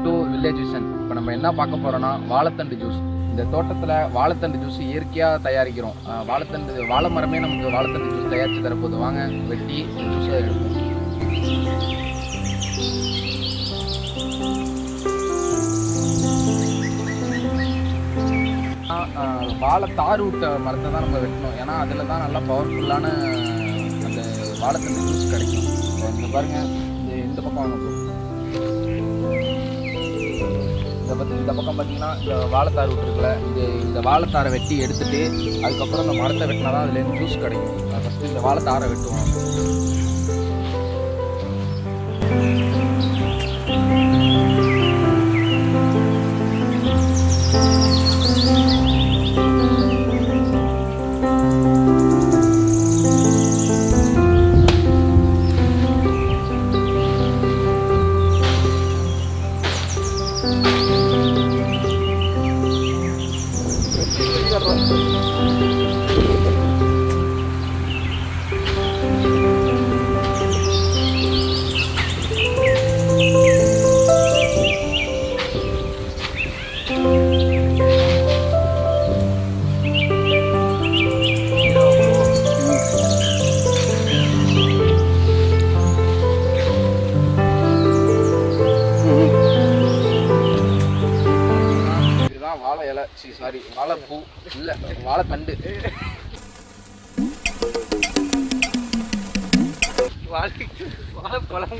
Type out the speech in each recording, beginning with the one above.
Welcome to village vision. இப்போ நம்ம என்ன பார்க்க போகிறோன்னா வாழைத்தண்டு ஜூஸ். இந்த தோட்டத்தில் வாழைத்தண்டு ஜூஸ் இயற்கையாக தயாரிக்கிறோம். வாழை மரமே நமக்கு வாழைத்தண்டு ஜூஸ் தயாரித்து தரப்போது. வாங்க வெட்டி ஜூஸாக எடுப்போம். வாழை தார் விட்ட மரத்தை தான் நம்ம வெட்டணும். ஏன்னா அதில் தான் நல்லா பவர்ஃபுல்லான அந்த வாழைத்தண்டு ஜூஸ் கிடைக்கும். இங்கே பாருங்கள், இந்த பக்கம் வாங்க. இந்த பக்கம் பார்த்தீங்கன்னா இந்த வாழைத்தார் விட்டுருக்குல, இந்த வாழைத்தாரை வெட்டி எடுத்துகிட்டு அதுக்கப்புறம் இந்த மரத்தை வெட்டினா தான் அதுலேருந்து ஜூஸ் கிடைக்கும். ஃபஸ்ட்டு இந்த வாழைத்தாரை வெட்டுவோம். வாழை இலை, சாரி வாழைப்பூ இல்லை, வாழைத்தண்டு. வாழைப்பழம்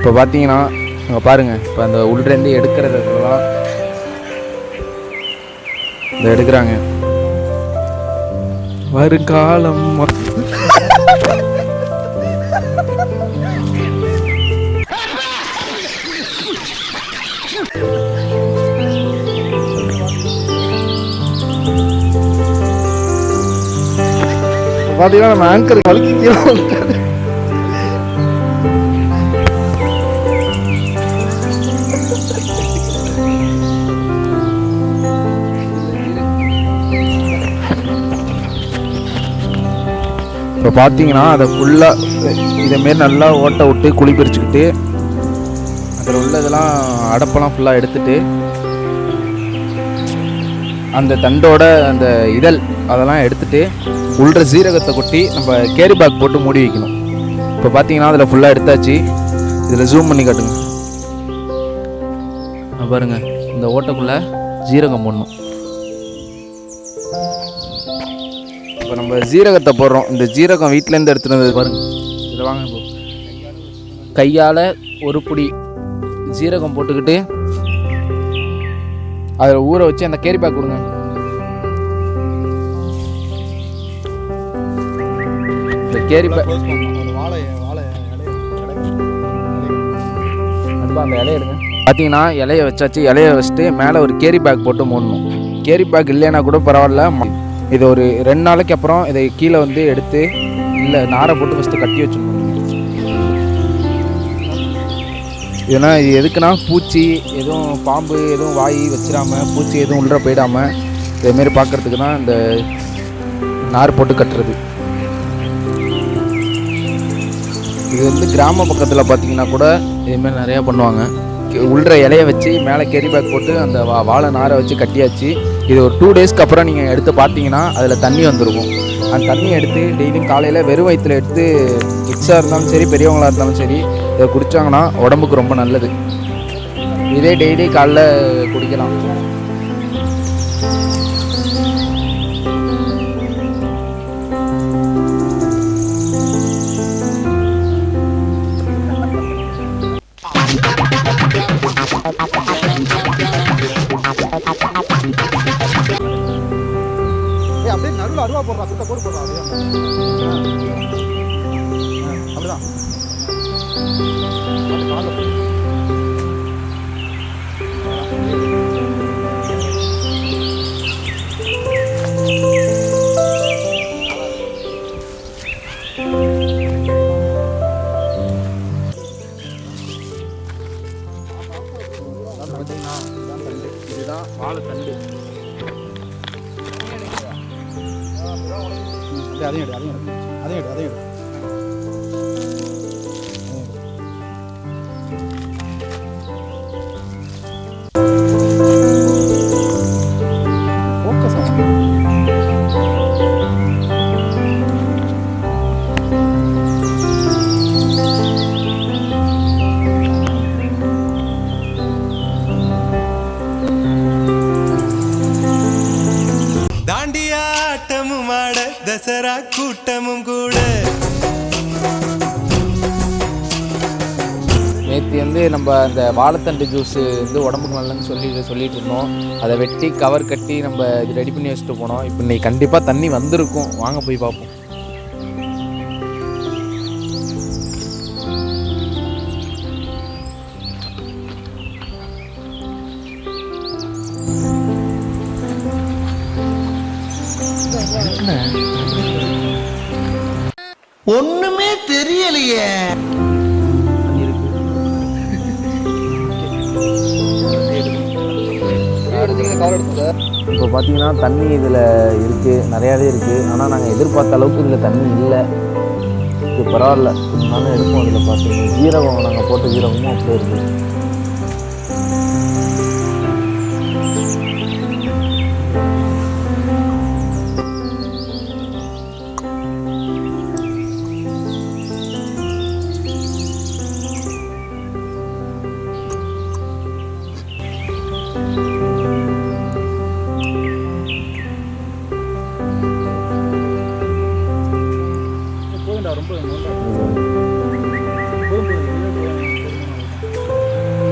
இப்போ பார்த்தீங்கன்னா அங்கே பாருங்கள், இப்போ அந்த உள்ளேருந்து எடுக்கிறதுலாம் இந்த எடுக்கிறாங்க. வருங்காலம் பார்த்தீங்கன்னா நம்ம ஆங்கர் வலிக்கு இப்போ பார்த்தீங்கன்னா அதை ஃபுல்லாக இதேமாரி நல்லா ஓட்டை விட்டு குழி பறிச்சுக்கிட்டு அதில் உள்ளதெல்லாம் அடப்பெல்லாம் ஃபுல்லாக எடுத்துட்டு அந்த தண்டோட அந்த இதழ் அதெல்லாம் எடுத்துட்டு உள்ள சீரகத்தை கொட்டி நம்ம கேரி பேக் போட்டு மூடி வைக்கணும். இப்போ பார்த்தீங்கன்னா அதில் ஃபுல்லாக எடுத்தாச்சு. இதில் ஜூம் பண்ணி காட்டுங்க. பாருங்கள், இந்த ஓட்டைக்குள்ளே ஜீரகம் போடணும். இப்போ நம்ம ஜீரகத்தை போடுறோம். இந்த ஜீரகம் வீட்டிலேருந்து எடுத்துகிட்டு வந்தது பாருங்கள். இதில் வாங்க, இப்போ கையால் ஒரு பிடி ஜீரகம் போட்டுக்கிட்டு அதில் ஊற வச்சு அந்த கேரி பேக் கொடுங்க. இந்த கேரி பேக் அந்த இலைய எடுங்க. பார்த்தீங்கன்னா இலையை வச்சாச்சு. இலையை வச்சுட்டு மேலே ஒரு கேரி பேக் போட்டு மூடணும். கேரி பேக் இல்லைன்னா கூட பரவாயில்ல. இது ஒரு 2 நாளைக்கு அப்புறம் இதை கீழே வந்து எடுத்து இல்லை நாரை போட்டு ஃபஸ்ட்டு கட்டி வச்சுக்கணும். இதெல்லாம் இது எதுக்குன்னா பூச்சி எதுவும் பாம்பு எதுவும் வாய் வச்சிடாமல் பூச்சி எதுவும் உள்ளே போயிடாமல் இதேமாரி பார்க்குறதுக்கு தான் இந்த நார் போட்டு கட்டுறது. இது வந்து கிராம பக்கத்தில் பார்த்தீங்கன்னா கூட இதுமாரி நிறையா பண்ணுவாங்க. உள்ள இலையை வச்சு மேலே கேரி பேக் போட்டு அந்த வாழை நாரை வச்சு கட்டியாச்சு. இது ஒரு 2 டேஸ்க்கு அப்புறம் நீங்கள் எடுத்து பார்த்தீங்கன்னா அதில் தண்ணி வந்துருக்கும். அந்த தண்ணியை எடுத்து டெய்லியும் காலையில் வெறும் வயிற்றில் எடுத்து கிட்ஸாக இருந்தாலும் சரி பெரியவங்களாக இருந்தாலும் சரி இதை குடித்தாங்கன்னா உடம்புக்கு ரொம்ப நல்லது. இதே டெய்லி காலைல குடிக்கலாம். அப்படியே நடுவில் அருவா போடுறா, சுத்த கோடு போடுறா, அப்படிதான் பார்த்தீங்கன்னா இதுதான் வாழை தண்டு. அதையும் எடு, அதையும் எடு, அதையும் எடு, அதையும் எடு. ஃபோக்கஸ் ஆகும். தாண்டியாட்டமும் ஆட தசரா கூட்டமும் கூட. நேற்று வந்து நம்ம அந்த வாழைத்தண்டு ஜூஸ் வந்து உடம்புக்கு நல்லதுன்னு சொல்லிட்டு இருந்தோம். அதை வெட்டி கவர் கட்டி நம்ம இது ரெடி பண்ணி வச்சுட்டு போனோம். இப்போ இன்னைக்கு கண்டிப்பாக தண்ணி வந்திருக்கும். வாங்க போய் பார்ப்போம். ஒண்ணுமே தெரியலையே. இப்போ பார்த்தீங்கன்னா தண்ணி இதில் இருக்குது, நிறையாவே இருக்குது. ஆனால் நாங்கள் எதிர்பார்த்த அளவுக்கு இதில் தண்ணி இல்லை. இது பரவாயில்ல, இருந்தாலும் எடுப்போம். இதில் பார்த்தீங்கன்னா ஜீரகம் நாங்கள் போட்ட ஜீரகமும் அப்படியே இருக்குது. ரொம்ப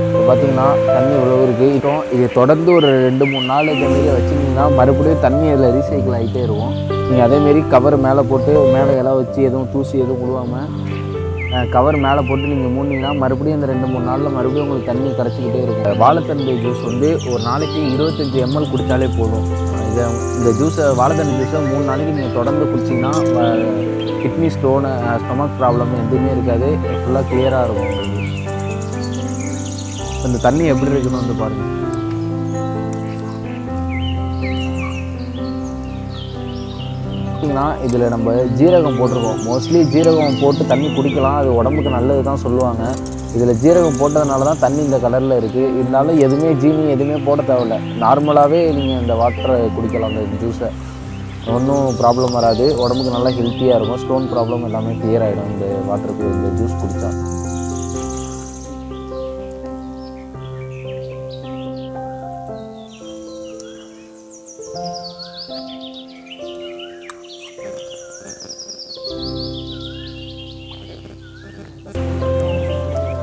இப்போ பார்த்தீங்கன்னா தண்ணி இவ்வளோ இருக்குது. இது தொடர்ந்து ஒரு 2-3 நாள் இதேமாரி வச்சுருந்தீங்கன்னா மறுபடியும் தண்ணி அதில் ரீசைக்கிள் ஆகிட்டே இருக்கும். நீங்கள் அதேமாரி கவர் மேலே போட்டு மேலே இலை வச்சு எதுவும் தூசி எதுவும் விழுவாமல் கவர் மேலே போட்டு நீங்கள் மூடினீங்கன்னா மறுபடியும் இந்த 2-3 நாளில் மறுபடியும் உங்களுக்கு தண்ணி கரைச்சிக்கிட்டே இருக்கும். வாழைத்தண்டு ஜூஸ் வந்து ஒரு நாளைக்கு 25 ml குடித்தாலே போதும். இந்த ஜூஸை வாழைத்தண்டு ஜூஸை 3 நாளைக்கு நீங்கள் தொடர்ந்து குடிச்சிங்கன்னா கிட்னி ஸ்டோனு ஸ்டொமக் ப்ராப்ளம் எதுவுமே இருக்காது. ஃபுல்லாக கிளியராக இருக்கும் உங்களுக்கு. இந்த தண்ணி எப்படி இருக்குன்னு வந்து பாருங்கள். பார்த்தீங்கன்னா இதில் நம்ம ஜீரகம் போட்டிருக்கோம். மோஸ்ட்லி ஜீரகம் போட்டு தண்ணி குடிக்கலாம், அது உடம்புக்கு நல்லது தான் சொல்லுவாங்க. இதில் ஜீரகம் போட்டதுனால தான் தண்ணி இந்த கலரில் இருக்குது. இருந்தாலும் எதுவுமே ஜீனி எதுவுமே போட தேவையில்லை. நார்மலாகவே நீங்கள் இந்த வாட்டரை குடிக்கலாம். இந்த ஜூஸை ஒன்றும் ப்ராப்ளம் வராது. உடம்புக்கு நல்லா ஹெல்த்தியாக இருக்கும். ஸ்டோன் ப்ராப்ளம் எல்லாமே கிளியர் ஆகிடும் இந்த வாட்டருக்கு இந்த ஜூஸ் குடித்தா.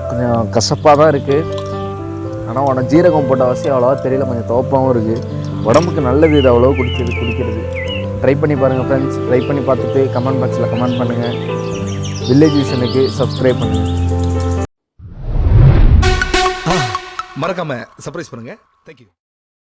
கொஞ்சம் கசப்பாக தான் இருக்குது. ஆனால் உடனே ஜீரகம் போட்ட அவசியம் அவ்வளோவா தெரியல. கொஞ்சம் துவப்பாகவும் இருக்குது. உடம்புக்கு நல்லது இது அவ்வளோ குடிக்கிறது. ட்ரை பண்ணி பாருங்கள் ஃப்ரெண்ட்ஸ். ட்ரை பண்ணி பார்த்துட்டு கமெண்ட் பாக்ஸில் கமெண்ட் பண்ணுங்கள். வில்லேஜ் விஷனுக்கு சப்ஸ்கிரைப் பண்ணுங்கள். மறக்காம சர்ப்ரைஸ் பண்ணுங்க. தேங்க்யூ.